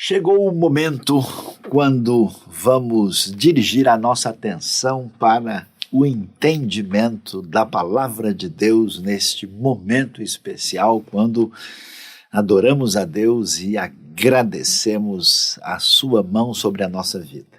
Chegou o momento quando vamos dirigir a nossa atenção para o entendimento da palavra de Deus neste momento especial, quando adoramos a Deus e agradecemos a sua mão sobre a nossa vida.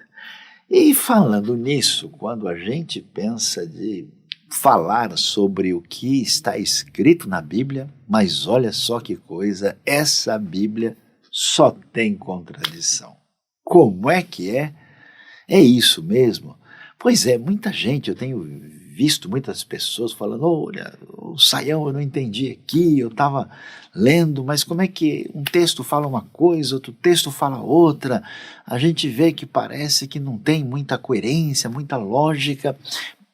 E falando nisso, quando a gente pensa de falar sobre o que está escrito na Bíblia, mas olha só que coisa, essa Bíblia só tem contradição. Como é que é? É isso mesmo? Pois é, muita gente, eu tenho visto muitas pessoas falando, olha, o Saião eu não entendi aqui, eu estava lendo, mas como é que um texto fala uma coisa, outro texto fala outra? A gente vê que parece que não tem muita coerência, muita lógica.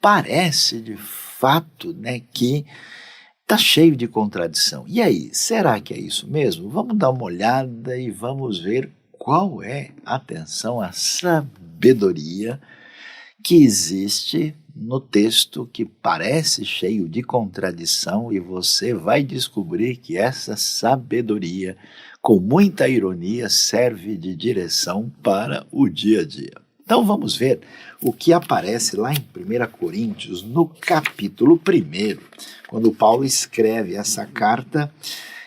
Parece de fato, né, que está cheio de contradição. E aí, será que é isso mesmo? Vamos dar uma olhada e vamos ver qual é, atenção, a sabedoria que existe no texto que parece cheio de contradição, e você vai descobrir que essa sabedoria, com muita ironia, serve de direção para o dia a dia. Então vamos ver o que aparece lá em 1 Coríntios, no capítulo 1. Quando Paulo escreve essa carta,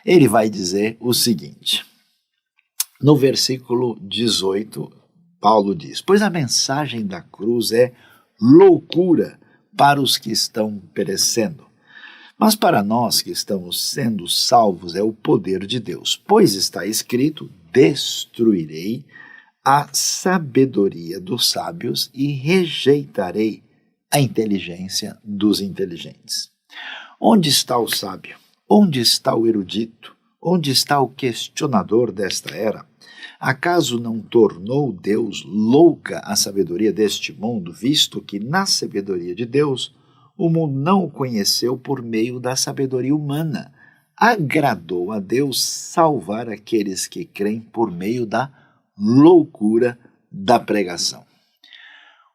ele vai dizer o seguinte. No versículo 18, Paulo diz: pois a mensagem da cruz é loucura para os que estão perecendo, mas para nós que estamos sendo salvos é o poder de Deus. Pois está escrito: destruirei a sabedoria dos sábios e rejeitarei a inteligência dos inteligentes. Onde está o sábio? Onde está o erudito? Onde está o questionador desta era? Acaso não tornou Deus louca a sabedoria deste mundo, visto que na sabedoria de Deus o mundo não o conheceu por meio da sabedoria humana? Agradou a Deus salvar aqueles que creem por meio da loucura da pregação.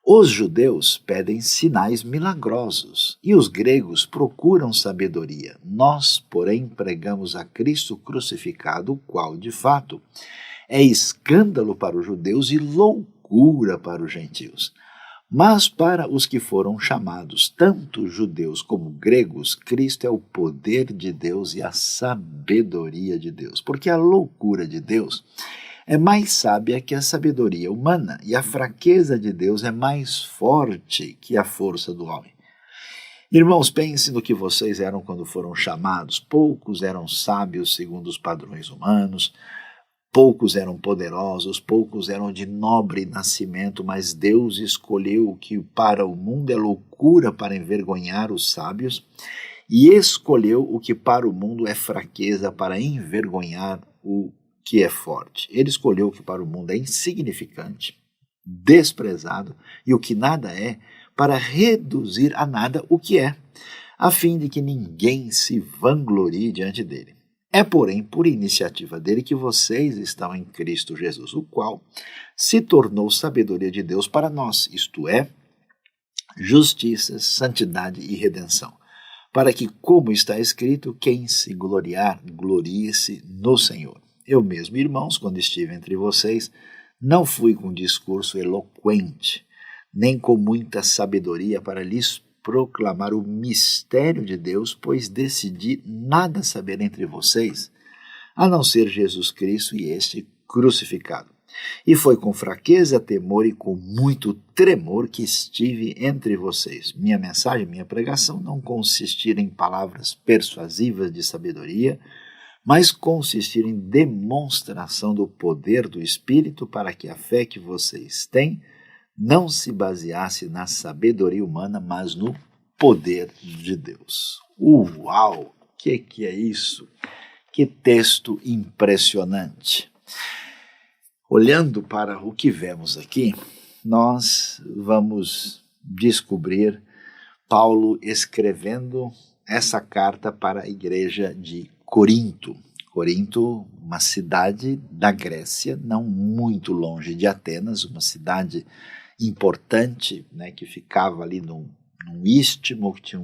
Os judeus pedem sinais milagrosos e os gregos procuram sabedoria. Nós, porém, pregamos a Cristo crucificado, o qual, de fato, é escândalo para os judeus e loucura para os gentios. Mas para os que foram chamados, tanto judeus como gregos, Cristo é o poder de Deus e a sabedoria de Deus. Porque a loucura de Deus é mais sábia que a sabedoria humana, e a fraqueza de Deus é mais forte que a força do homem. Irmãos, pensem no que vocês eram quando foram chamados. Poucos eram sábios segundo os padrões humanos, poucos eram poderosos, poucos eram de nobre nascimento, mas Deus escolheu o que para o mundo é loucura para envergonhar os sábios, e escolheu o que para o mundo é fraqueza para envergonhar o que é forte. Ele escolheu o que para o mundo é insignificante, desprezado, e o que nada é, para reduzir a nada o que é, a fim de que ninguém se vanglorie diante dele. É, porém, por iniciativa dele que vocês estão em Cristo Jesus, o qual se tornou sabedoria de Deus para nós, isto é, justiça, santidade e redenção, para que, como está escrito, quem se gloriar, glorie-se no Senhor. Eu mesmo, irmãos, quando estive entre vocês, não fui com discurso eloquente, nem com muita sabedoria para lhes proclamar o mistério de Deus, pois decidi nada saber entre vocês, a não ser Jesus Cristo e este crucificado. E foi com fraqueza, temor e com muito tremor que estive entre vocês. Minha mensagem, minha pregação não consistir em palavras persuasivas de sabedoria, mas consistir em demonstração do poder do Espírito, para que a fé que vocês têm não se baseasse na sabedoria humana, mas no poder de Deus. Uau! O que é isso? Que texto impressionante! Olhando para o que vemos aqui, nós vamos descobrir Paulo escrevendo essa carta para a igreja de Corinto. Corinto, uma cidade da Grécia, não muito longe de Atenas, uma cidade importante, né, que ficava ali num istmo, que tinha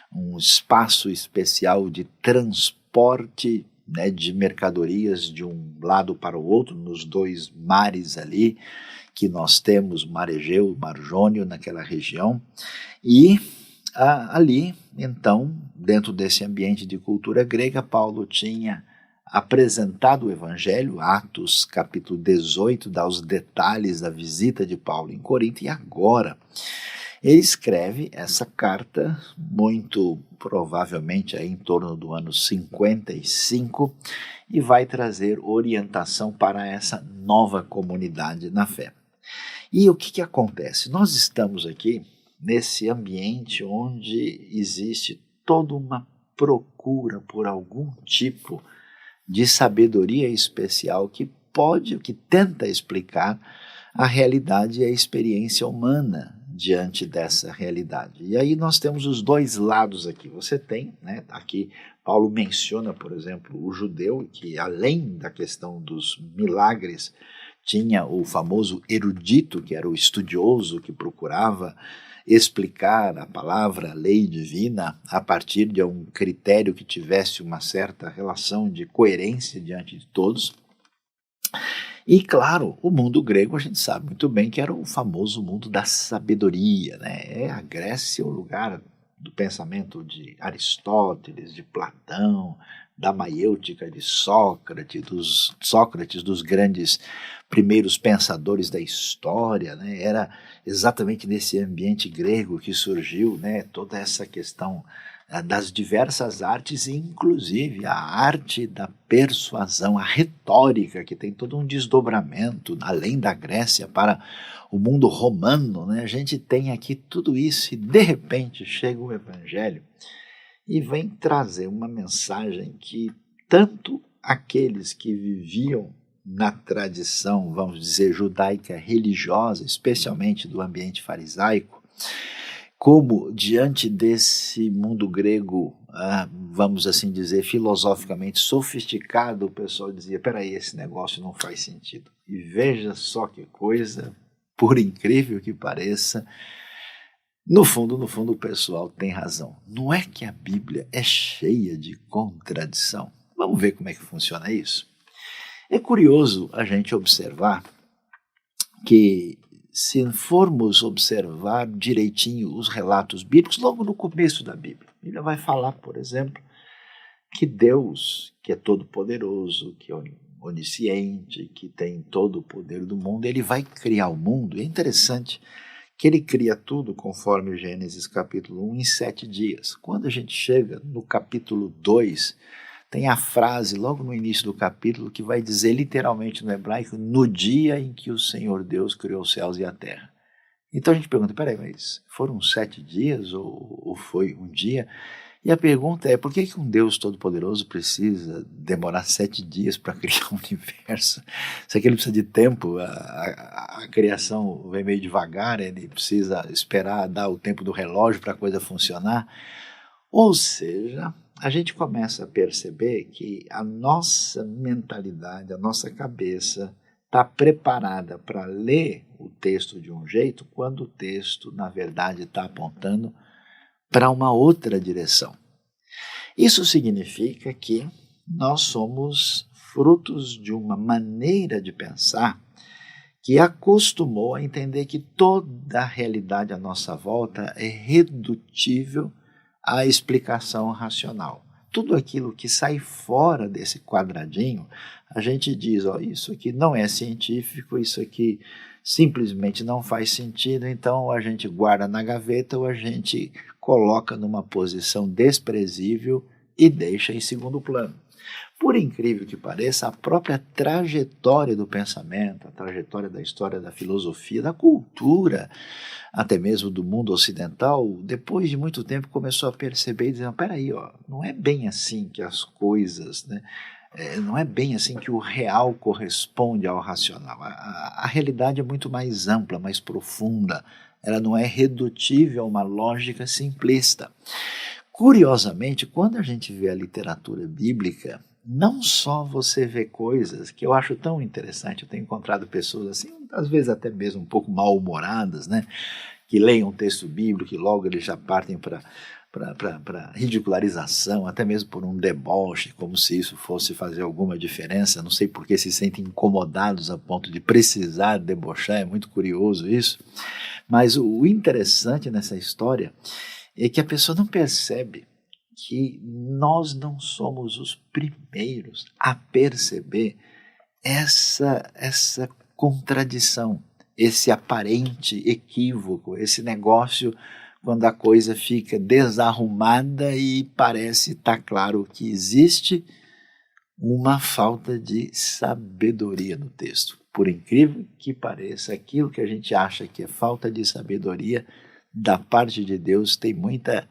um espaço especial de transporte né, de mercadorias de um lado para o outro, nos dois mares ali, que nós temos, Mar Egeu, Mar Jônio, naquela região, e ali, então, dentro desse ambiente de cultura grega, Paulo tinha apresentado o Evangelho. Atos capítulo 18 dá os detalhes da visita de Paulo em Corinto, e agora ele escreve essa carta, muito provavelmente aí em torno do ano 55, e vai trazer orientação para essa nova comunidade na fé. E o que acontece? Nós estamos aqui nesse ambiente onde existe toda uma procura por algum tipo de sabedoria especial que tenta explicar a realidade e a experiência humana diante dessa realidade. E aí nós temos os dois lados aqui. Você tem, né, aqui Paulo menciona, por exemplo, o judeu, que além da questão dos milagres, tinha o famoso erudito, que era o estudioso que procurava explicar a palavra, a lei divina, a partir de um critério que tivesse uma certa relação de coerência diante de todos. E, claro, o mundo grego a gente sabe muito bem que era o famoso mundo da sabedoria, né? A Grécia é o lugar do pensamento de Aristóteles, de Platão, da maiêutica de Sócrates, dos grandes primeiros pensadores da história, né? Era exatamente nesse ambiente grego que surgiu, né, toda essa questão das diversas artes, inclusive a arte da persuasão, a retórica, que tem todo um desdobramento, além da Grécia, para o mundo romano, né? A gente tem aqui tudo isso e, de repente, chega o Evangelho e vem trazer uma mensagem que tanto aqueles que viviam na tradição, vamos dizer, judaica religiosa, especialmente do ambiente farisaico, como diante desse mundo grego, vamos assim dizer, filosoficamente sofisticado, o pessoal dizia, peraí, esse negócio não faz sentido. E veja só que coisa, por incrível que pareça, no fundo, o pessoal tem razão. Não é que a Bíblia é cheia de contradição. Vamos ver como é que funciona isso? É curioso a gente observar que, se formos observar direitinho os relatos bíblicos, logo no começo da Bíblia, ele vai falar, por exemplo, que Deus, que é todo-poderoso, que é onisciente, que tem todo o poder do mundo, ele vai criar o mundo. É interessante que ele cria tudo, conforme Gênesis capítulo 1, em 7 dias. Quando a gente chega no capítulo 2, tem a frase logo no início do capítulo que vai dizer literalmente no hebraico, no dia em que o Senhor Deus criou os céus e a terra. Então a gente pergunta, peraí, mas foram 7 dias ou foi um dia? E a pergunta é, por que um Deus todo-poderoso precisa demorar 7 dias para criar o universo? Se aquele precisa de tempo, a criação vem meio devagar, ele precisa esperar, dar o tempo do relógio para a coisa funcionar. Ou seja, a gente começa a perceber que a nossa mentalidade, a nossa cabeça está preparada para ler o texto de um jeito, quando o texto, na verdade, está apontando para uma outra direção. Isso significa que nós somos frutos de uma maneira de pensar que acostumou a entender que toda a realidade à nossa volta é redutível à explicação racional. Tudo aquilo que sai fora desse quadradinho, a gente diz, isso aqui não é científico, isso aqui simplesmente não faz sentido, então a gente guarda na gaveta ou a gente coloca numa posição desprezível e deixa em segundo plano. Por incrível que pareça, a própria trajetória do pensamento, a trajetória da história da filosofia, da cultura, até mesmo do mundo ocidental, depois de muito tempo começou a perceber e dizer, peraí, não é bem assim que as coisas, né? Não é bem assim que o real corresponde ao racional. A realidade é muito mais ampla, mais profunda. Ela não é redutível a uma lógica simplista. Curiosamente, quando a gente vê a literatura bíblica, não só você vê coisas que eu acho tão interessante, eu tenho encontrado pessoas assim, às vezes até mesmo um pouco mal-humoradas, né? Que leem um texto bíblico e logo eles já partem para para ridicularização, até mesmo por um deboche, como se isso fosse fazer alguma diferença. Não sei por que se sentem incomodados a ponto de precisar debochar, é muito curioso isso. Mas o interessante nessa história é que a pessoa não percebe que nós não somos os primeiros a perceber essa contradição, esse aparente equívoco, esse negócio quando a coisa fica desarrumada e parece estar claro que existe uma falta de sabedoria no texto. Por incrível que pareça, aquilo que a gente acha que é falta de sabedoria, da parte de Deus tem muita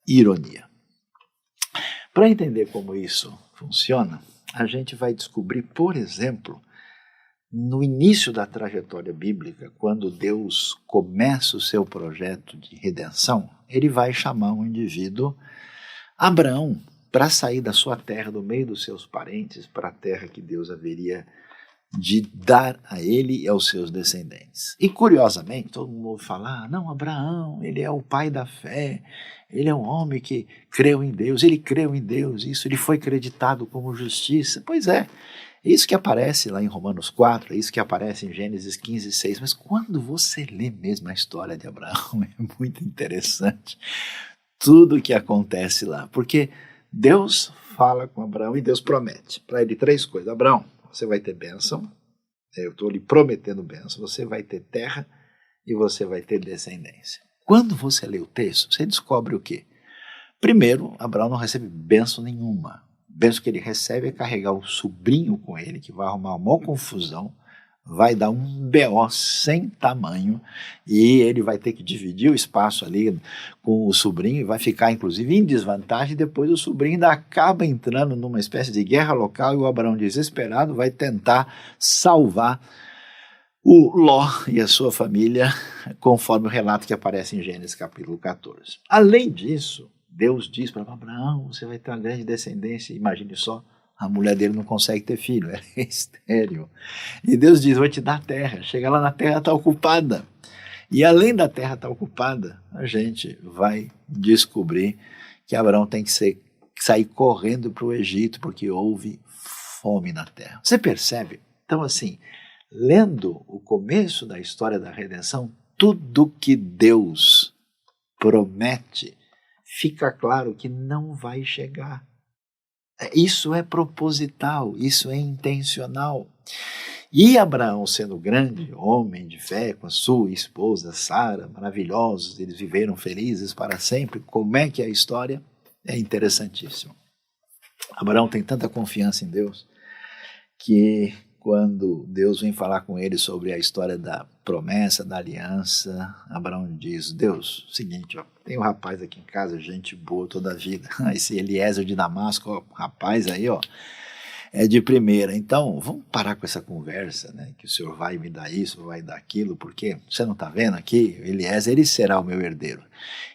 ironia. Para entender como isso funciona, a gente vai descobrir, por exemplo, no início da trajetória bíblica, quando Deus começa o seu projeto de redenção, ele vai chamar um indivíduo, Abraão, para sair da sua terra, do meio dos seus parentes, para a terra que Deus haveria de dar a ele e aos seus descendentes. E curiosamente, todo mundo fala, não, Abraão, ele é o pai da fé, ele é um homem que creu em Deus, ele creu em Deus, isso, ele foi acreditado como justiça. Pois é isso que aparece lá em Romanos 4, é isso que aparece em Gênesis 15, 6, mas quando você lê mesmo a história de Abraão, é muito interessante tudo o que acontece lá, porque Deus fala com Abraão e Deus promete para ele 3 coisas. Abraão, você vai ter bênção, eu estou lhe prometendo bênção, você vai ter terra e você vai ter descendência. Quando você lê o texto, você descobre o quê? Primeiro, Abraão não recebe bênção nenhuma. A bênção que ele recebe é carregar o sobrinho com ele, que vai arrumar uma confusão, vai dar um BO sem tamanho e ele vai ter que dividir o espaço ali com o sobrinho e vai ficar inclusive em desvantagem. Depois o sobrinho ainda acaba entrando numa espécie de guerra local e o Abraão, desesperado, vai tentar salvar o Ló e a sua família, conforme o relato que aparece em Gênesis capítulo 14. Além disso, Deus diz para Abraão, você vai ter uma grande descendência. Imagine só, a mulher dele não consegue ter filho, ela é estéril. E Deus diz, vou te dar a terra. Chega lá, na terra está ocupada. E além da terra estar ocupada, a gente vai descobrir que Abraão tem que sair correndo para o Egito, porque houve fome na terra. Você percebe? Então, assim, lendo o começo da história da redenção, tudo que Deus promete, fica claro que não vai chegar. Isso é proposital, isso é intencional. E Abraão, sendo grande, homem de fé, com a sua esposa Sara, maravilhosos, eles viveram felizes para sempre. Como é que é a história? É interessantíssimo. Abraão tem tanta confiança em Deus que quando Deus vem falar com ele sobre a história da promessa, da aliança, Abraão diz, Deus, seguinte, ó, tem um rapaz aqui em casa, gente boa toda a vida, esse Eliezer de Damasco, ó, rapaz aí, ó, é de primeira, então vamos parar com essa conversa, né, que o senhor vai me dar isso, vai dar aquilo, porque você não está vendo aqui, Eliezer, ele será o meu herdeiro.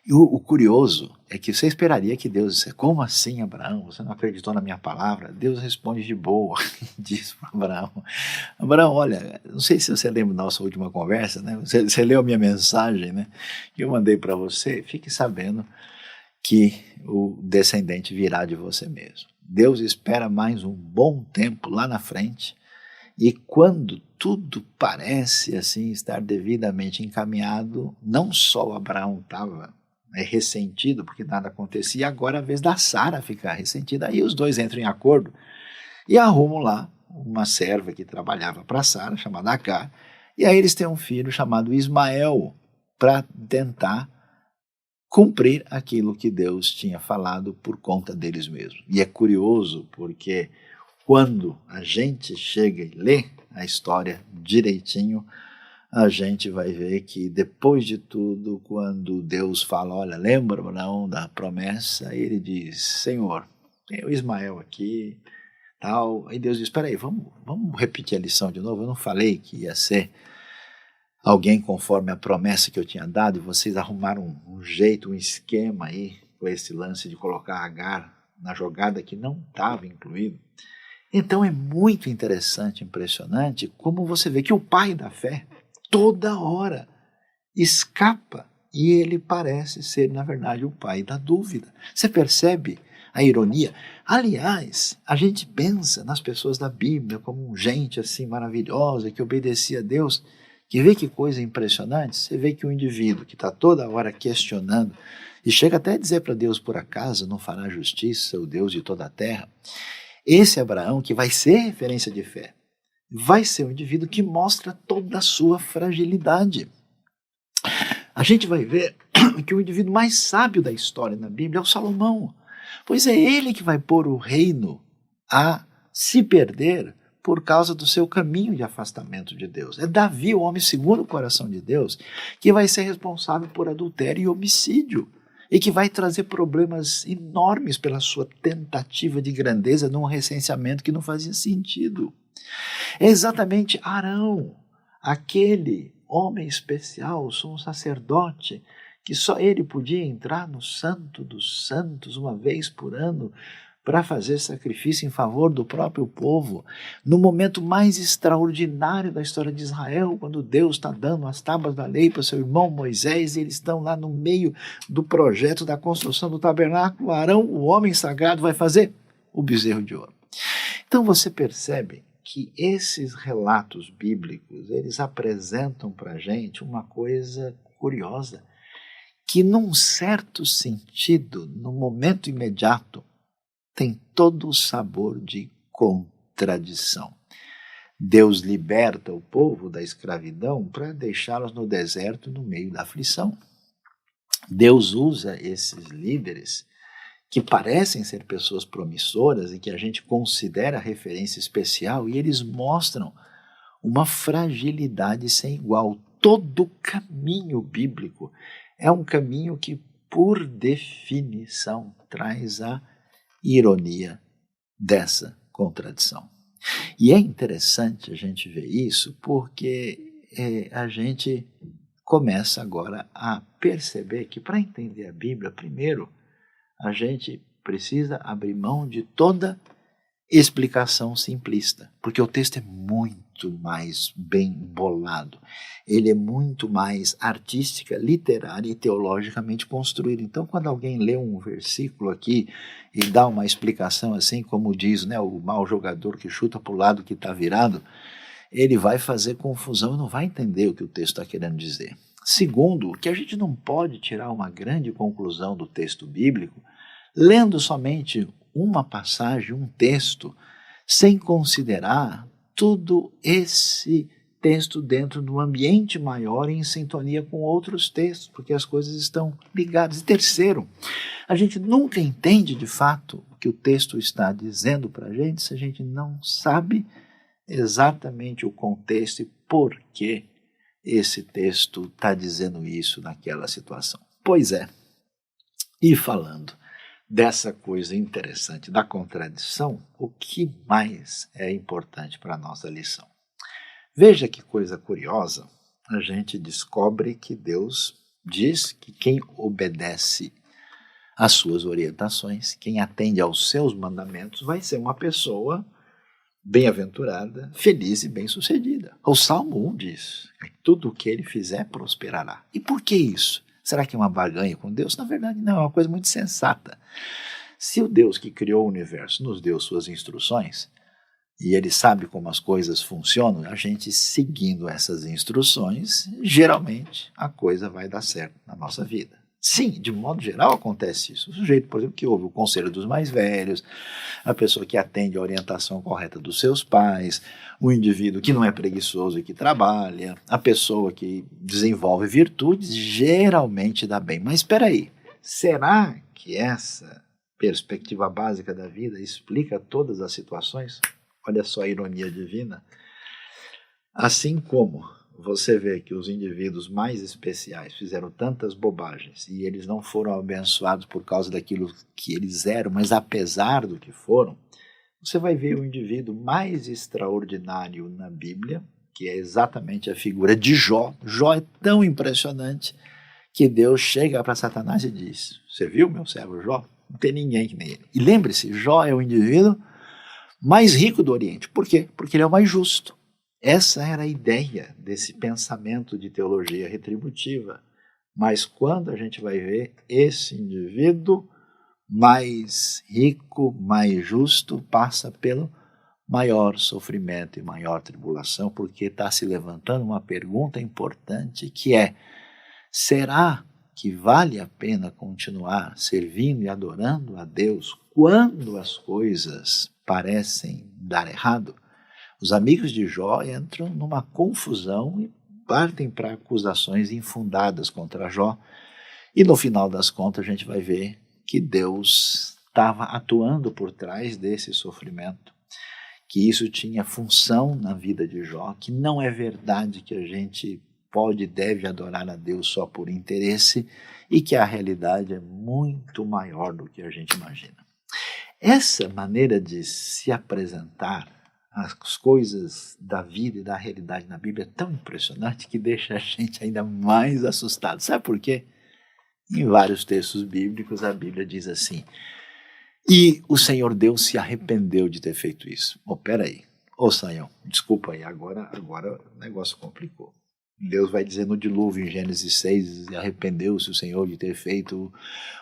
E o curioso é que você esperaria que Deus dissesse, como assim, Abraão, você não acreditou na minha palavra? Deus responde de boa, diz para Abraão, Abraão, olha, não sei se você lembra da nossa última conversa, né, você leu a minha mensagem, né, que eu mandei para você, fique sabendo que o descendente virá de você mesmo. Deus espera mais um bom tempo lá na frente e quando tudo parece assim estar devidamente encaminhado, não só Abraão estava ressentido porque nada acontecia, agora é a vez da Sara ficar ressentida, aí os dois entram em acordo e arrumam lá uma serva que trabalhava para Sara, chamada Agar, e aí eles têm um filho chamado Ismael para tentar cumprir aquilo que Deus tinha falado por conta deles mesmos. E é curioso porque quando a gente chega e lê a história direitinho, a gente vai ver que depois de tudo, quando Deus fala, olha, lembra não da promessa, ele diz, Senhor, tem o Ismael aqui, tal. Aí Deus diz, espera aí, vamos repetir a lição de novo, eu não falei que ia ser alguém conforme a promessa que eu tinha dado, e vocês arrumaram um jeito, um esquema aí, com esse lance de colocar Agar na jogada que não estava incluído. Então é muito interessante, impressionante, como você vê que o pai da fé, toda hora, escapa e ele parece ser, na verdade, o pai da dúvida. Você percebe a ironia? Aliás, a gente pensa nas pessoas da Bíblia como gente assim maravilhosa, que obedecia a Deus, que vê que coisa impressionante. Você vê que o indivíduo que está toda hora questionando, e chega até a dizer para Deus, por acaso não fará justiça o Deus de toda a terra? Esse Abraão, que vai ser referência de fé, vai ser um indivíduo que mostra toda a sua fragilidade. A gente vai ver que o indivíduo mais sábio da história na Bíblia é o Salomão, pois é ele que vai pôr o reino a se perder por causa do seu caminho de afastamento de Deus. É Davi, o homem segundo o coração de Deus, que vai ser responsável por adultério e homicídio, e que vai trazer problemas enormes pela sua tentativa de grandeza num recenseamento que não fazia sentido. É exatamente Arão, aquele homem especial, o sumo sacerdote, que só ele podia entrar no Santo dos Santos uma vez por ano para fazer sacrifício em favor do próprio povo, no momento mais extraordinário da história de Israel, quando Deus está dando as tábuas da lei para seu irmão Moisés, e eles estão lá no meio do projeto da construção do tabernáculo. Arão, o homem sagrado, vai fazer o bezerro de ouro. Então você percebe que esses relatos bíblicos, eles apresentam para a gente uma coisa curiosa, que num certo sentido, no momento imediato, tem todo o sabor de contradição. Deus liberta o povo da escravidão para deixá-los no deserto no meio da aflição. Deus usa esses líderes que parecem ser pessoas promissoras e que a gente considera referência especial, e eles mostram uma fragilidade sem igual. Todo caminho bíblico é um caminho que, por definição, traz a ironia dessa contradição. E é interessante a gente ver isso porque a gente começa agora a perceber que, para entender a Bíblia, primeiro, a gente precisa abrir mão de toda explicação simplista, porque o texto é muito mais bem bolado, ele é muito mais artística, literária e teologicamente construído. Então, quando alguém lê um versículo aqui e dá uma explicação assim, como diz, né, o mau jogador que chuta para o lado que está virado, ele vai fazer confusão e não vai entender o que o texto está querendo dizer. Segundo, que a gente não pode tirar uma grande conclusão do texto bíblico lendo somente uma passagem, um texto, sem considerar todo esse texto dentro de um ambiente maior em sintonia com outros textos, porque as coisas estão ligadas. E terceiro, a gente nunca entende de fato o que o texto está dizendo para a gente se a gente não sabe exatamente o contexto e por que esse texto está dizendo isso naquela situação. Pois é, e falando dessa coisa interessante da contradição, o que mais é importante para a nossa lição? Veja que coisa curiosa, a gente descobre que Deus diz que quem obedece às suas orientações, quem atende aos seus mandamentos, vai ser uma pessoa bem-aventurada, feliz e bem-sucedida. O Salmo 1 diz que tudo o que ele fizer prosperará. E por que isso? Será que é uma barganha com Deus? Na verdade, não, é uma coisa muito sensata. Se o Deus que criou o universo nos deu suas instruções, e ele sabe como as coisas funcionam, a gente seguindo essas instruções, geralmente a coisa vai dar certo na nossa vida. Sim, de modo geral acontece isso. O sujeito, por exemplo, que ouve o conselho dos mais velhos, a pessoa que atende a orientação correta dos seus pais, o indivíduo que não é preguiçoso e que trabalha, a pessoa que desenvolve virtudes, geralmente dá bem. Mas espera aí, será que essa perspectiva básica da vida explica todas as situações? Olha só a ironia divina. Assim como você vê que os indivíduos mais especiais fizeram tantas bobagens e eles não foram abençoados por causa daquilo que eles eram, mas apesar do que foram, você vai ver o indivíduo mais extraordinário na Bíblia, que é exatamente a figura de Jó. Jó é tão impressionante que Deus chega para Satanás e diz: você viu meu servo Jó? Não tem ninguém que nem ele. E lembre-se, Jó é o indivíduo mais rico do Oriente. Por quê? Porque ele é o mais justo. Essa era a ideia desse pensamento de teologia retributiva. Mas quando a gente vai ver esse indivíduo mais rico, mais justo, passa pelo maior sofrimento e maior tribulação, porque está se levantando uma pergunta importante que é: será que vale a pena continuar servindo e adorando a Deus quando as coisas parecem dar errado? Os amigos de Jó entram numa confusão e partem para acusações infundadas contra Jó. E no final das contas a gente vai ver que Deus estava atuando por trás desse sofrimento, que isso tinha função na vida de Jó, que não é verdade que a gente pode e deve adorar a Deus só por interesse e que a realidade é muito maior do que a gente imagina. Essa maneira de se apresentar as coisas da vida e da realidade na Bíblia é tão impressionante que deixa a gente ainda mais assustado. Sabe por quê? Em vários textos bíblicos a Bíblia diz assim: e o Senhor Deus se arrependeu de ter feito isso. Peraí, Saião, desculpa aí, agora o negócio complicou. Deus vai dizer no dilúvio em Gênesis 6, arrependeu-se o Senhor de ter feito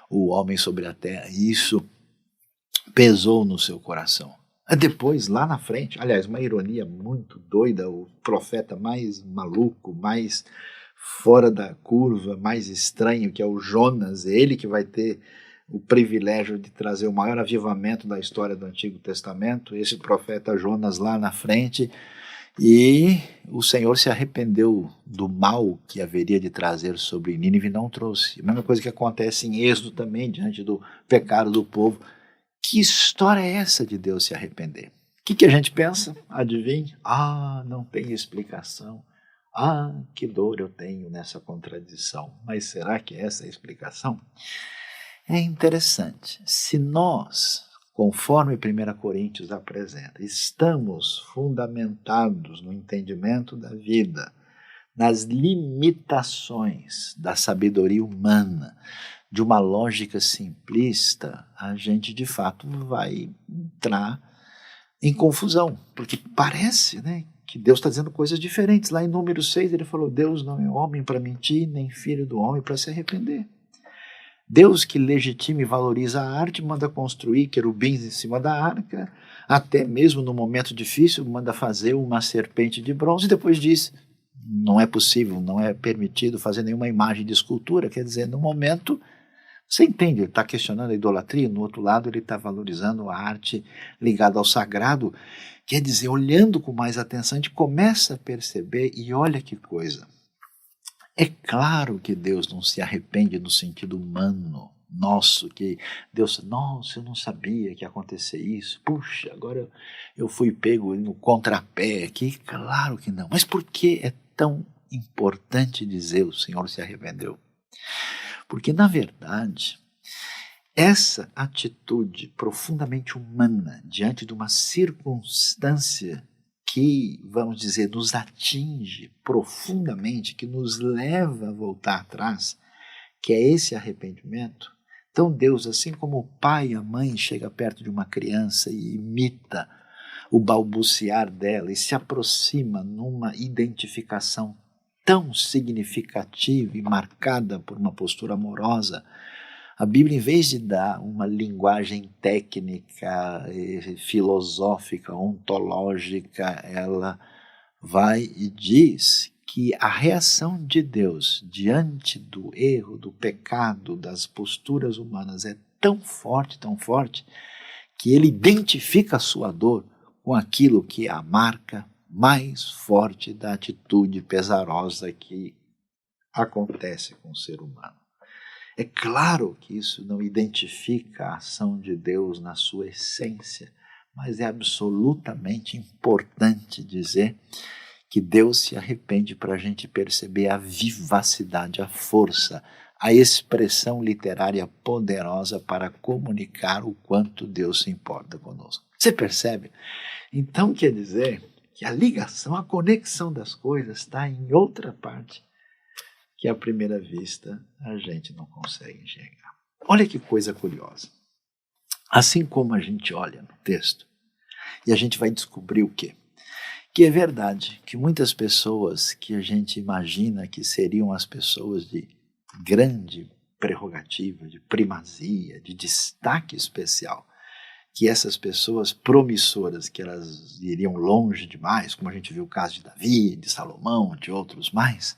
o homem sobre a terra, e isso pesou no seu coração. Depois, lá na frente, aliás, uma ironia muito doida, o profeta mais maluco, mais fora da curva, mais estranho, que é o Jonas, ele que vai ter o privilégio de trazer o maior avivamento da história do Antigo Testamento, esse profeta Jonas lá na frente, e o Senhor se arrependeu do mal que haveria de trazer sobre Nínive e não trouxe. A mesma coisa que acontece em Êxodo também, diante do pecado do povo. Que história é essa de Deus se arrepender? O que a gente pensa? Adivinhe? Não tem explicação. Que dor eu tenho nessa contradição. Mas será que essa é a explicação? É interessante. Se nós, conforme 1 Coríntios apresenta, estamos fundamentados no entendimento da vida, nas limitações da sabedoria humana, de uma lógica simplista, a gente de fato vai entrar em confusão, porque parece, que Deus está dizendo coisas diferentes. Lá em Números 6 ele falou: Deus não é homem para mentir, nem filho do homem para se arrepender. Deus, que legitima e valoriza a arte, manda construir querubins em cima da arca, até mesmo no momento difícil manda fazer uma serpente de bronze, e depois diz: não é possível, não é permitido fazer nenhuma imagem de escultura. Quer dizer, no momento, você entende, ele está questionando a idolatria, no outro lado ele está valorizando a arte ligada ao sagrado. Quer dizer, olhando com mais atenção, a gente começa a perceber, e olha que coisa, é claro que Deus não se arrepende no sentido humano nosso, que Deus, nossa, eu não sabia que ia acontecer isso, puxa, agora eu fui pego no contrapé aqui. Claro que não. Mas por que é tão importante dizer o Senhor se arrependeu? Porque, na verdade, essa atitude profundamente humana diante de uma circunstância que, vamos dizer, nos atinge profundamente, que nos leva a voltar atrás, que é esse arrependimento. Então Deus, assim como o pai e a mãe chega perto de uma criança e imita o balbuciar dela e se aproxima numa identificação tão significativa e marcada por uma postura amorosa, a Bíblia, em vez de dar uma linguagem técnica, filosófica, ontológica, ela vai e diz que a reação de Deus diante do erro, do pecado, das posturas humanas é tão forte, que ele identifica a sua dor com aquilo que é a marca mais forte da atitude pesarosa que acontece com o ser humano. É claro que isso não identifica a ação de Deus na sua essência, mas é absolutamente importante dizer que Deus se arrepende para a gente perceber a vivacidade, a força, a expressão literária poderosa para comunicar o quanto Deus se importa conosco. Você percebe? Então quer dizer que a ligação, a conexão das coisas está em outra parte que à primeira vista a gente não consegue enxergar. Olha que coisa curiosa. Assim como a gente olha no texto, e a gente vai descobrir o quê? Que é verdade que muitas pessoas que a gente imagina que seriam as pessoas de grande prerrogativa, de primazia, de destaque especial, que essas pessoas promissoras, que elas iriam longe demais, como a gente viu o caso de Davi, de Salomão, de outros mais,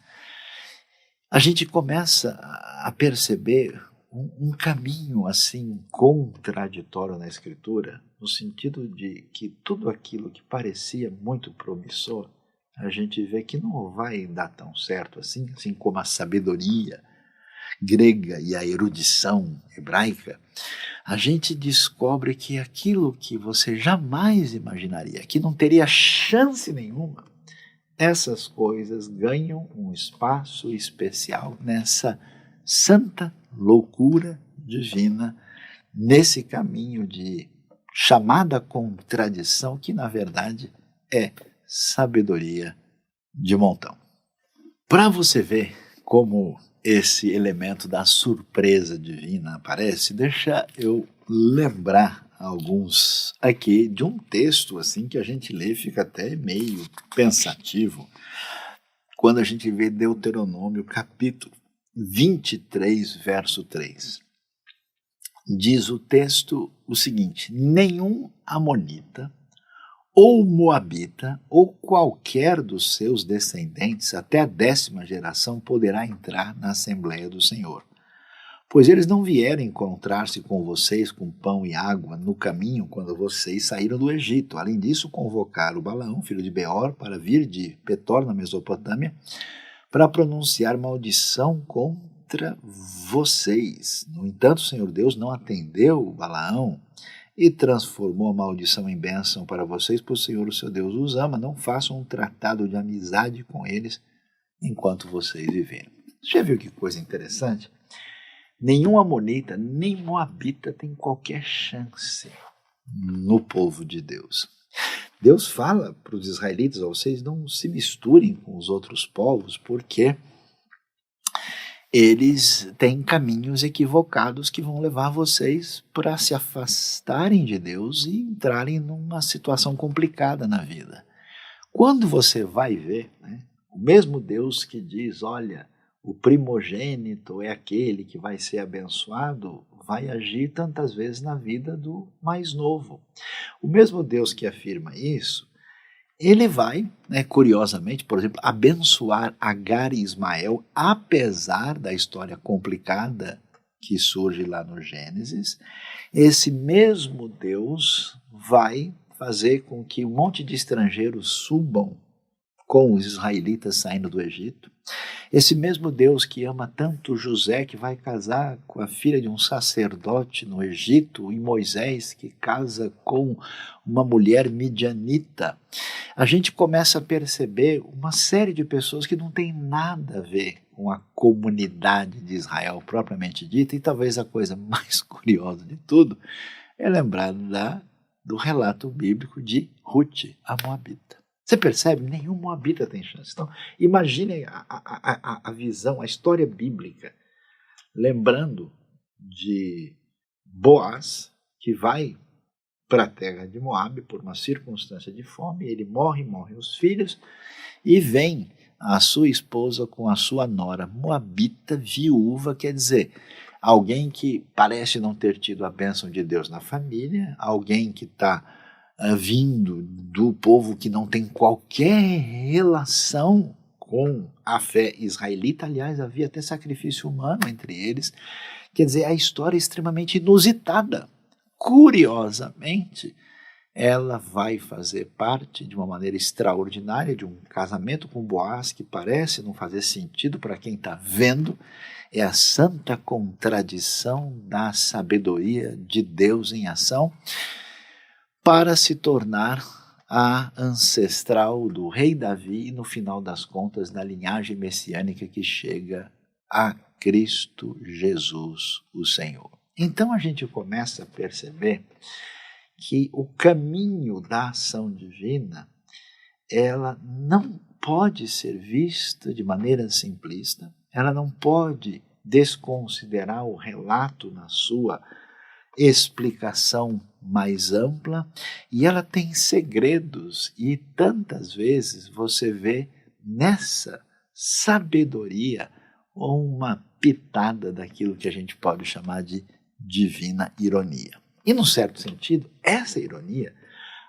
a gente começa a perceber um caminho assim contraditório na Escritura, no sentido de que tudo aquilo que parecia muito promissor, a gente vê que não vai dar tão certo assim como a sabedoria grega e a erudição hebraica, a gente descobre que aquilo que você jamais imaginaria, que não teria chance nenhuma, essas coisas ganham um espaço especial nessa santa loucura divina, nesse caminho de chamada contradição que, na verdade, é sabedoria de montão. Para você ver como esse elemento da surpresa divina aparece, deixa eu lembrar alguns aqui de um texto assim que a gente lê e fica até meio pensativo quando a gente vê Deuteronômio capítulo 23, verso 3. Diz o texto o seguinte: nenhum amonita ou moabita, ou qualquer dos seus descendentes, até a 10ª geração, poderá entrar na Assembleia do Senhor. Pois eles não vieram encontrar-se com vocês com pão e água no caminho quando vocês saíram do Egito. Além disso, convocaram Balaão, filho de Beor, para vir de Petor, na Mesopotâmia, para pronunciar maldição contra vocês. No entanto, o Senhor Deus não atendeu Balaão e transformou a maldição em bênção para vocês, pois o Senhor, o seu Deus, os ama. Não façam um tratado de amizade com eles enquanto vocês viverem. Você já viu que coisa interessante? Nenhum amonita, nem moabita tem qualquer chance no povo de Deus. Deus fala para os israelitas: vocês não se misturem com os outros povos, porque eles têm caminhos equivocados que vão levar vocês para se afastarem de Deus e entrarem numa situação complicada na vida. Quando você vai ver, o mesmo Deus que diz: olha, o primogênito é aquele que vai ser abençoado, vai agir tantas vezes na vida do mais novo. O mesmo Deus que afirma isso, ele vai, curiosamente, por exemplo, abençoar Agar e Ismael, apesar da história complicada que surge lá no Gênesis. Esse mesmo Deus vai fazer com que um monte de estrangeiros subam com os israelitas saindo do Egito. Esse mesmo Deus que ama tanto José, que vai casar com a filha de um sacerdote no Egito, e Moisés, que casa com uma mulher midianita, a gente começa a perceber uma série de pessoas que não tem nada a ver com a comunidade de Israel propriamente dita, e talvez a coisa mais curiosa de tudo é lembrar do relato bíblico de Ruth, a Moabita. Você percebe? Nenhum moabita tem chance. Então, imaginem a visão, a história bíblica, lembrando de Boaz, que vai para a terra de Moabe por uma circunstância de fome, ele morrem os filhos, e vem a sua esposa com a sua nora moabita, viúva, quer dizer, alguém que parece não ter tido a bênção de Deus na família, alguém que está vindo do povo que não tem qualquer relação com a fé israelita. Aliás, havia até sacrifício humano entre eles. Quer dizer, a história é extremamente inusitada. Curiosamente, ela vai fazer parte de uma maneira extraordinária de um casamento com Boaz que parece não fazer sentido para quem está vendo. É a santa contradição da sabedoria de Deus em ação, para se tornar a ancestral do rei Davi e, no final das contas, da linhagem messiânica que chega a Cristo Jesus, o Senhor. Então a gente começa a perceber que o caminho da ação divina, ela não pode ser vista de maneira simplista, ela não pode desconsiderar o relato na sua explicação mais ampla, e ela tem segredos, e tantas vezes você vê nessa sabedoria ou uma pitada daquilo que a gente pode chamar de divina ironia. E, num certo sentido, essa ironia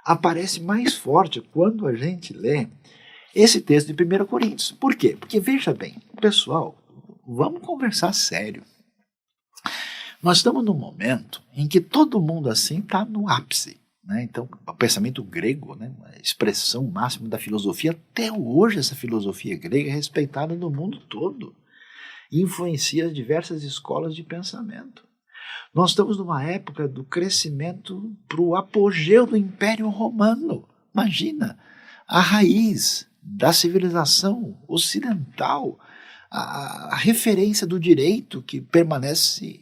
aparece mais forte quando a gente lê esse texto de 1 Coríntios. Por quê? Porque, veja bem, pessoal, vamos conversar sério. Nós estamos num momento em que todo mundo assim está no ápice. Né? Então, o pensamento grego, né, a expressão máxima da filosofia, até hoje essa filosofia grega é respeitada no mundo todo e influencia diversas escolas de pensamento. Nós estamos numa época do crescimento para o apogeu do Império Romano. Imagina, a raiz da civilização ocidental, a referência do direito que permanece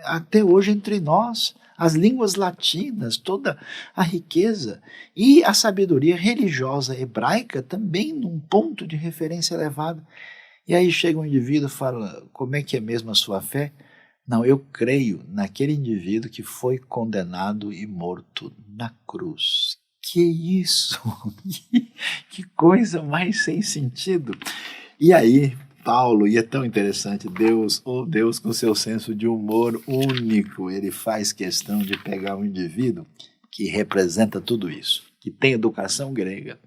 até hoje entre nós, as línguas latinas, toda a riqueza e a sabedoria religiosa hebraica também num ponto de referência elevado. E aí chega um indivíduo e fala, como é que é mesmo a sua fé? Não, eu creio naquele indivíduo que foi condenado e morto na cruz. Que isso? Que coisa mais sem sentido. E aí, Paulo, e é tão interessante, Deus com seu senso de humor único, ele faz questão de pegar um indivíduo que representa tudo isso, que tem educação grega,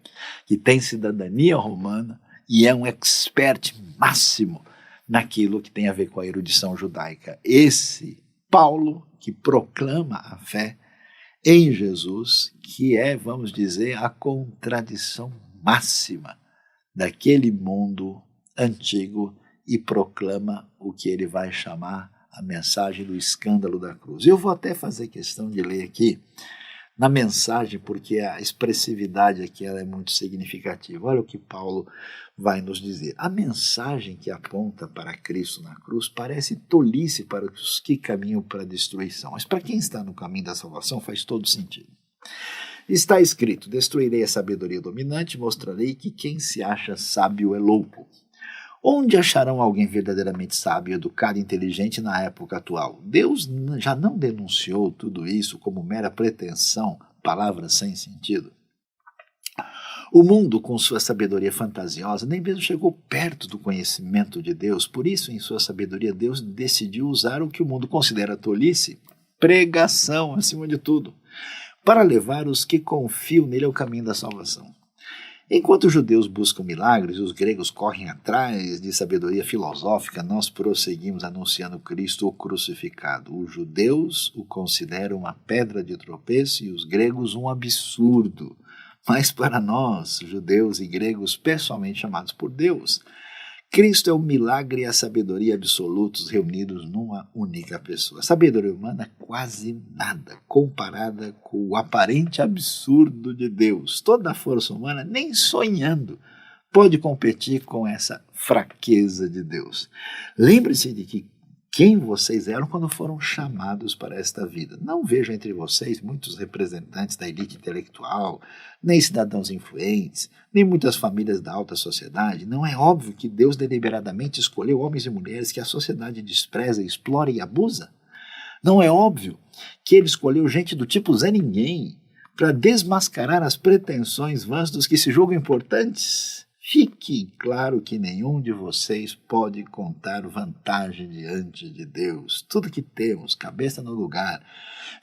que tem cidadania romana e é um expert máximo naquilo que tem a ver com a erudição judaica. Esse Paulo que proclama a fé em Jesus, que é, vamos dizer, a contradição máxima daquele mundo antigo e proclama o que ele vai chamar a mensagem do escândalo da cruz. Eu vou até fazer questão de ler aqui na mensagem, porque a expressividade aqui ela é muito significativa. Olha o que Paulo vai nos dizer. A mensagem que aponta para Cristo na cruz parece tolice para os que caminham para a destruição, mas para quem está no caminho da salvação faz todo sentido. Está escrito, destruirei a sabedoria dominante e mostrarei que quem se acha sábio é louco. Onde acharão alguém verdadeiramente sábio, educado e inteligente na época atual? Deus já não denunciou tudo isso como mera pretensão, palavras sem sentido? O mundo, com sua sabedoria fantasiosa, nem mesmo chegou perto do conhecimento de Deus. Por isso, em sua sabedoria, Deus decidiu usar o que o mundo considera tolice, pregação acima de tudo, para levar os que confiam nele ao caminho da salvação. Enquanto os judeus buscam milagres e os gregos correm atrás de sabedoria filosófica, nós prosseguimos anunciando Cristo o crucificado. Os judeus o consideram uma pedra de tropeço e os gregos um absurdo. Mas para nós, judeus e gregos pessoalmente chamados por Deus, Cristo é o milagre e a sabedoria absolutos reunidos numa única pessoa. A sabedoria humana é quase nada comparada com o aparente absurdo de Deus. Toda a força humana, nem sonhando, pode competir com essa fraqueza de Deus. Lembre-se de que quem vocês eram quando foram chamados para esta vida. Não vejo entre vocês muitos representantes da elite intelectual, nem cidadãos influentes, nem muitas famílias da alta sociedade. Não é óbvio que Deus deliberadamente escolheu homens e mulheres que a sociedade despreza, explora e abusa? Não é óbvio que ele escolheu gente do tipo Zé Ninguém para desmascarar as pretensões vãs dos que se julgam importantes? Fique claro que nenhum de vocês pode contar vantagem diante de Deus. Tudo que temos, cabeça no lugar,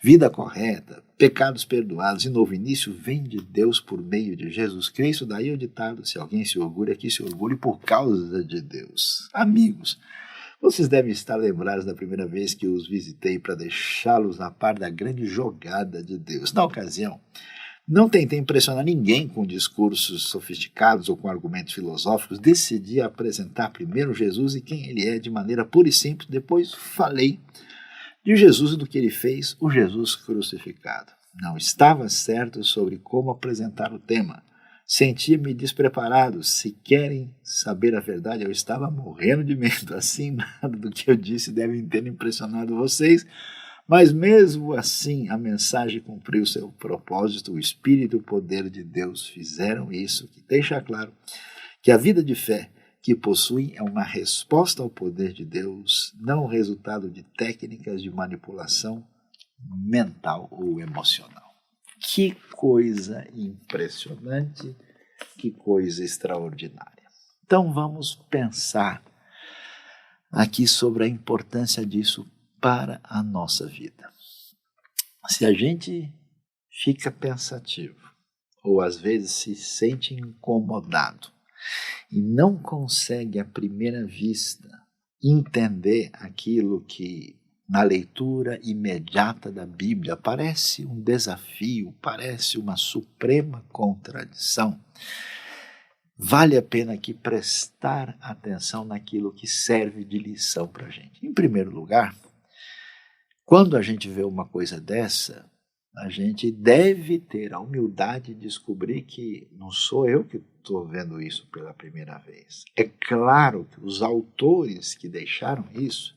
vida correta, pecados perdoados e novo início, vem de Deus por meio de Jesus Cristo. Daí o ditado, se alguém se orgulha, que se orgulhe por causa de Deus. Amigos, vocês devem estar lembrados da primeira vez que os visitei para deixá-los a par da grande jogada de Deus. Na ocasião, não tentei impressionar ninguém com discursos sofisticados ou com argumentos filosóficos. Decidi apresentar primeiro Jesus e quem ele é de maneira pura e simples. Depois falei de Jesus e do que ele fez, o Jesus crucificado. Não estava certo sobre como apresentar o tema. Sentia-me despreparado. Se querem saber a verdade, eu estava morrendo de medo. Assim, nada do que eu disse deve ter impressionado vocês. Mas mesmo assim, a mensagem cumpriu seu propósito. O Espírito e o poder de Deus fizeram isso, que deixa claro que a vida de fé que possuem é uma resposta ao poder de Deus, não o resultado de técnicas de manipulação mental ou emocional. Que coisa impressionante, que coisa extraordinária. Então vamos pensar aqui sobre a importância disso para a nossa vida. Se a gente fica pensativo, ou às vezes se sente incomodado, e não consegue à primeira vista entender aquilo que na leitura imediata da Bíblia parece um desafio, parece uma suprema contradição, vale a pena aqui prestar atenção naquilo que serve de lição para a gente. Em primeiro lugar, quando a gente vê uma coisa dessa, a gente deve ter a humildade de descobrir que não sou eu que estou vendo isso pela primeira vez. É claro que os autores que deixaram isso,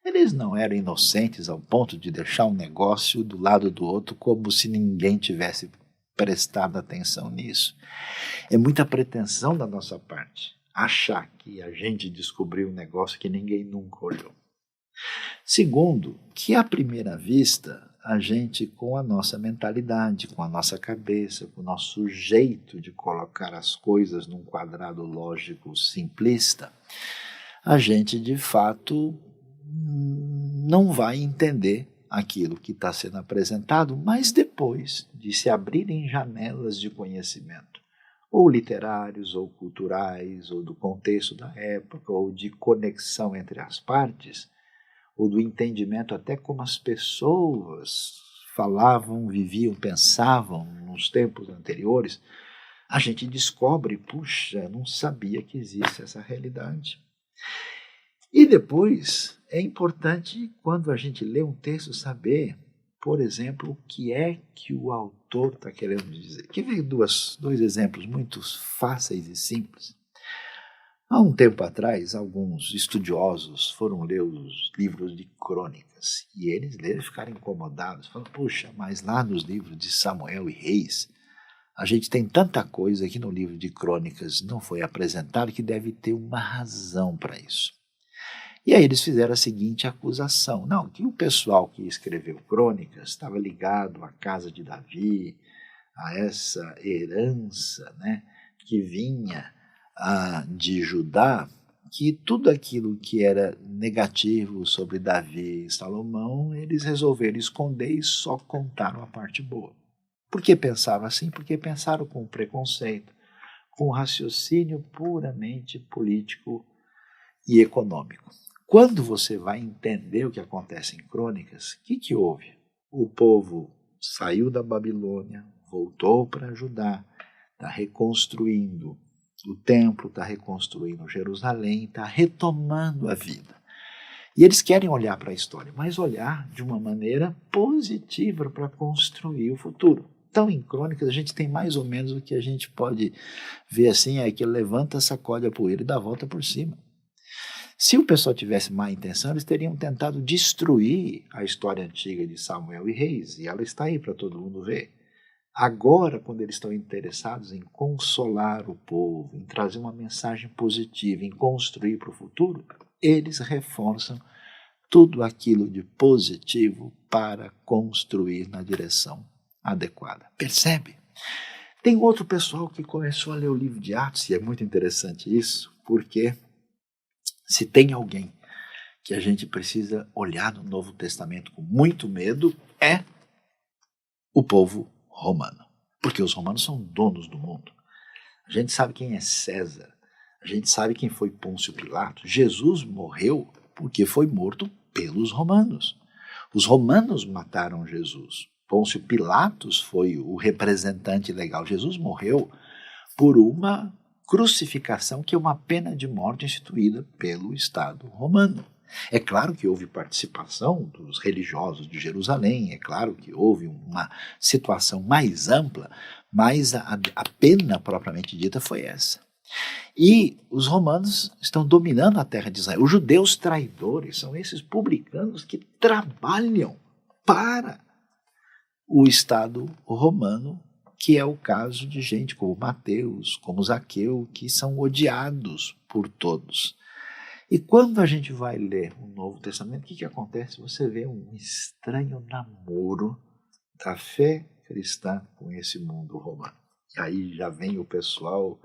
eles não eram inocentes ao ponto de deixar um negócio do lado do outro como se ninguém tivesse prestado atenção nisso. É muita pretensão da nossa parte achar que a gente descobriu um negócio que ninguém nunca olhou. Segundo, que à primeira vista, a gente, com a nossa mentalidade, com a nossa cabeça, com o nosso jeito de colocar as coisas num quadrado lógico simplista, a gente, de fato, não vai entender aquilo que está sendo apresentado, mas depois de se abrirem janelas de conhecimento, ou literários, ou culturais, ou do contexto da época, ou de conexão entre as partes, ou do entendimento até como as pessoas falavam, viviam, pensavam nos tempos anteriores, a gente descobre, puxa, não sabia que existe essa realidade. E depois, é importante, quando a gente lê um texto, saber, por exemplo, o que é que o autor está querendo dizer. Aqui vem dois exemplos muito fáceis e simples. Há um tempo atrás, alguns estudiosos foram ler os livros de crônicas e eles leram e ficaram incomodados, falando, puxa, mas lá nos livros de Samuel e Reis, a gente tem tanta coisa que no livro de crônicas não foi apresentado que deve ter uma razão para isso. E aí eles fizeram a seguinte acusação, não, que o pessoal que escreveu crônicas estava ligado à casa de Davi, a essa herança, né, que vinha de Judá, que tudo aquilo que era negativo sobre Davi e Salomão, eles resolveram esconder e só contaram a parte boa. Por que pensavam assim? Porque pensaram com preconceito, com raciocínio puramente político e econômico. Quando você vai entender o que acontece em Crônicas, o que houve? O povo saiu da Babilônia, voltou para Judá, está reconstruindo o templo, está reconstruindo Jerusalém, está retomando a vida. E eles querem olhar para a história, mas olhar de uma maneira positiva para construir o futuro. Então, em Crônicas, a gente tem mais ou menos o que a gente pode ver assim, é que levanta, sacode a poeira e dá a volta por cima. Se o pessoal tivesse má intenção, eles teriam tentado destruir a história antiga de Samuel e Reis, e ela está aí para todo mundo ver. Agora, quando eles estão interessados em consolar o povo, em trazer uma mensagem positiva, em construir para o futuro, eles reforçam tudo aquilo de positivo para construir na direção adequada. Percebe? Tem outro pessoal que começou a ler o livro de Atos, e é muito interessante isso, porque se tem alguém que a gente precisa olhar no Novo Testamento com muito medo, é o povo romano. Porque os romanos são donos do mundo. A gente sabe quem é César, a gente sabe quem foi Pôncio Pilato. Jesus morreu porque foi morto pelos romanos. Os romanos mataram Jesus. Pôncio Pilatos foi o representante legal. Jesus morreu por uma crucificação que é uma pena de morte instituída pelo Estado romano. É claro que houve participação dos religiosos de Jerusalém, é claro que houve uma situação mais ampla, mas a pena propriamente dita foi essa. E os romanos estão dominando a terra de Israel. Os judeus traidores são esses publicanos que trabalham para o Estado romano, que é o caso de gente como Mateus, como Zaqueu, que são odiados por todos. E quando a gente vai ler o Novo Testamento, o que acontece? Você vê um estranho namoro da fé cristã com esse mundo romano. E aí já vem o pessoal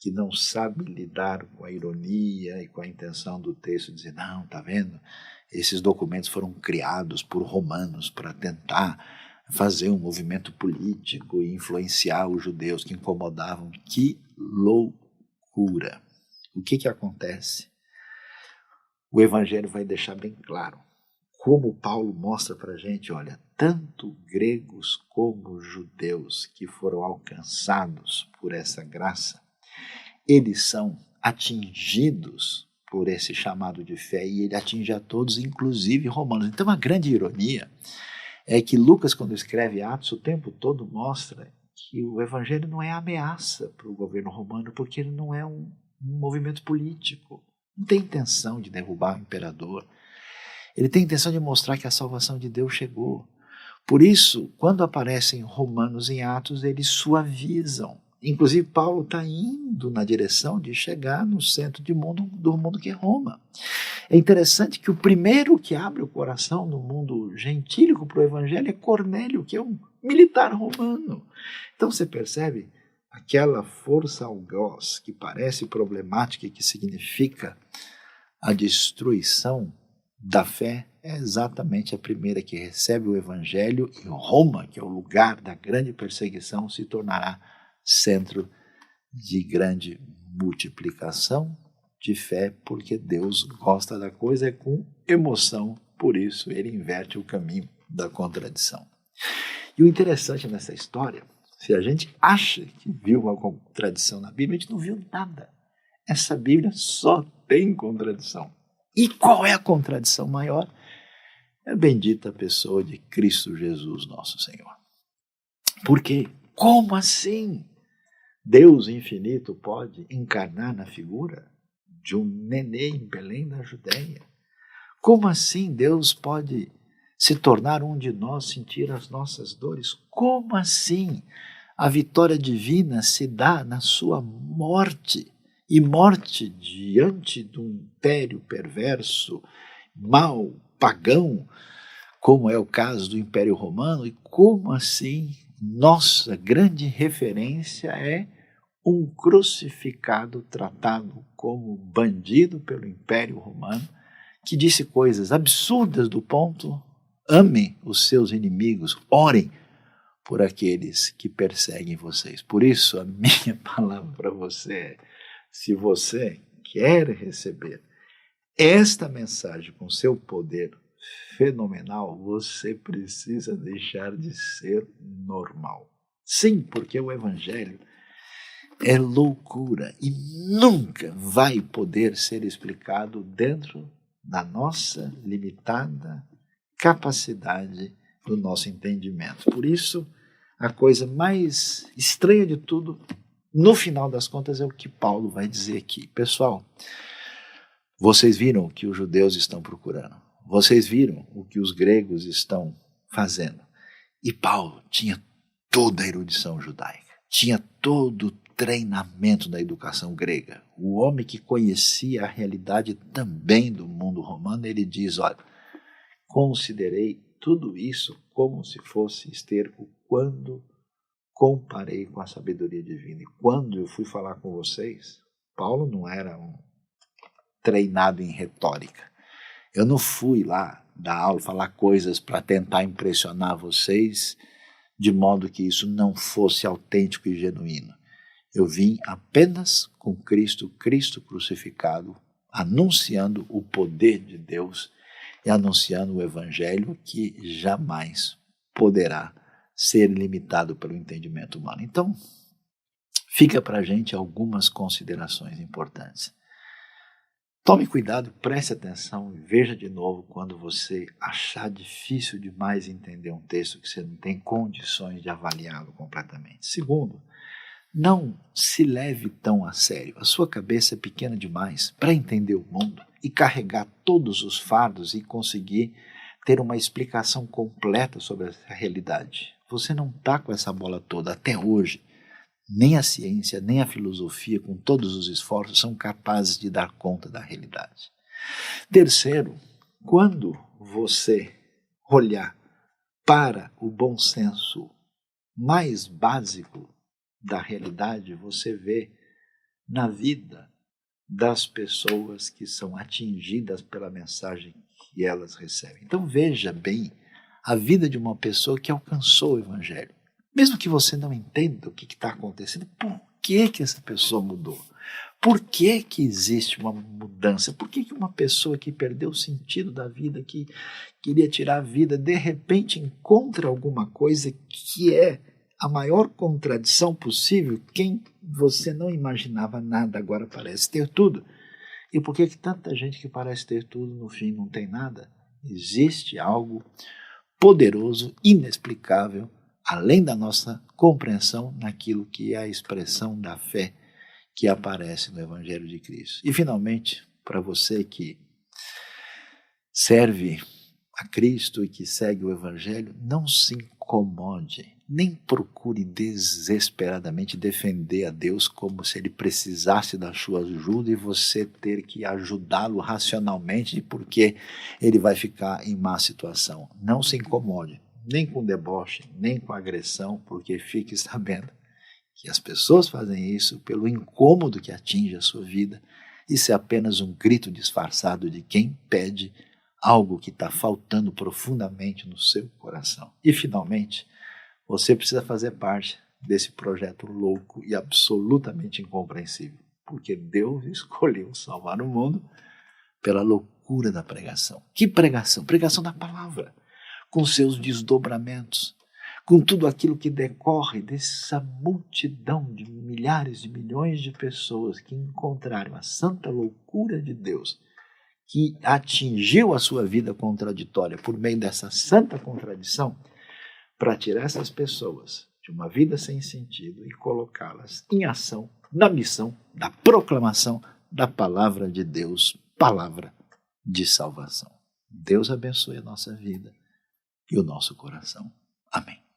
que não sabe lidar com a ironia e com a intenção do texto, dizer, não, está vendo? Esses documentos foram criados por romanos para tentar fazer um movimento político e influenciar os judeus que incomodavam. Que loucura! O que acontece? O Evangelho vai deixar bem claro, como Paulo mostra para a gente, olha, tanto gregos como judeus que foram alcançados por essa graça, eles são atingidos por esse chamado de fé, e ele atinge a todos, inclusive romanos. Então a grande ironia é que Lucas, quando escreve Atos, o tempo todo mostra que o Evangelho não é ameaça para o governo romano, porque ele não é um movimento político. Não tem intenção de derrubar o imperador. Ele tem intenção de mostrar que a salvação de Deus chegou. Por isso, quando aparecem Romanos em Atos, eles suavizam. Inclusive, Paulo está indo na direção de chegar no centro do mundo que é Roma. É interessante que o primeiro que abre o coração no mundo gentílico para o Evangelho é Cornélio, que é um militar romano. Então você percebe aquela força algoz que parece problemática e que significa a destruição da fé, é exatamente a primeira que recebe o Evangelho, e Roma, que é o lugar da grande perseguição, se tornará centro de grande multiplicação de fé, porque Deus gosta da coisa com emoção, por isso ele inverte o caminho da contradição. E o interessante nessa história, se a gente acha que viu uma contradição na Bíblia, a gente não viu nada. Essa Bíblia só tem contradição. E qual é a contradição maior? É a bendita pessoa de Cristo Jesus, nosso Senhor. Por quê? Como assim? Deus infinito pode encarnar na figura de um nenê em Belém da Judéia? Como assim Deus pode se tornar um de nós, sentir as nossas dores? Como assim a vitória divina se dá na sua morte? E morte diante de um império perverso, mau, pagão, como é o caso do Império Romano? E como assim nossa grande referência é um crucificado tratado como bandido pelo Império Romano, que disse coisas absurdas do ponto: amem os seus inimigos, orem por aqueles que perseguem vocês. Por isso a minha palavra para você é: se você quer receber esta mensagem com seu poder fenomenal, você precisa deixar de ser normal. Sim, porque o Evangelho é loucura e nunca vai poder ser explicado dentro da nossa limitada capacidade do nosso entendimento. Por isso, a coisa mais estranha de tudo, no final das contas, é o que Paulo vai dizer aqui. Pessoal, vocês viram o que os judeus estão procurando. Vocês viram o que os gregos estão fazendo. E Paulo tinha toda a erudição judaica, tinha todo o treinamento da educação grega. O homem que conhecia a realidade também do mundo romano, ele diz, olha, considerei tudo isso como se fosse esterco quando comparei com a sabedoria divina. E quando eu fui falar com vocês, Paulo não era um treinado em retórica. Eu não fui lá dar aula, falar coisas para tentar impressionar vocês, de modo que isso não fosse autêntico e genuíno. Eu vim apenas com Cristo crucificado, anunciando o poder de Deus e anunciando o Evangelho que jamais poderá ser limitado pelo entendimento humano. Então, fica para a gente algumas considerações importantes. Tome cuidado, preste atenção e veja de novo quando você achar difícil demais entender um texto que você não tem condições de avaliá-lo completamente. Segundo, não se leve tão a sério. A sua cabeça é pequena demais para entender o mundo e carregar todos os fardos e conseguir ter uma explicação completa sobre essa realidade. Você não está com essa bola toda até hoje. Nem a ciência, nem a filosofia, com todos os esforços, são capazes de dar conta da realidade. Terceiro, quando você olhar para o bom senso mais básico da realidade, você vê na vida das pessoas que são atingidas pela mensagem que elas recebem. Então veja bem a vida de uma pessoa que alcançou o Evangelho. Mesmo que você não entenda o que está acontecendo, por que essa pessoa mudou? Por que existe uma mudança? Por que uma pessoa que perdeu o sentido da vida, que queria tirar a vida, de repente encontra alguma coisa que é a maior contradição possível? Quem você não imaginava nada agora parece ter tudo. E por que tanta gente que parece ter tudo no fim não tem nada? Existe algo poderoso, inexplicável, além da nossa compreensão naquilo que é a expressão da fé que aparece no Evangelho de Cristo. E finalmente, para você que serve a Cristo e que segue o Evangelho, não se incomode, nem procure desesperadamente defender a Deus como se Ele precisasse da sua ajuda e você ter que ajudá-lo racionalmente porque ele vai ficar em má situação. Não se incomode, nem com deboche, nem com agressão, porque fique sabendo que as pessoas fazem isso pelo incômodo que atinge a sua vida. Isso é apenas um grito disfarçado de quem pede algo que está faltando profundamente no seu coração. E, finalmente, você precisa fazer parte desse projeto louco e absolutamente incompreensível, porque Deus escolheu salvar o mundo pela loucura da pregação. Que pregação? Pregação da palavra, com seus desdobramentos, com tudo aquilo que decorre dessa multidão de milhares de milhões de pessoas que encontraram a santa loucura de Deus, que atingiu a sua vida contraditória por meio dessa santa contradição, para tirar essas pessoas de uma vida sem sentido e colocá-las em ação na missão da proclamação da palavra de Deus, palavra de salvação. Deus abençoe a nossa vida e o nosso coração. Amém.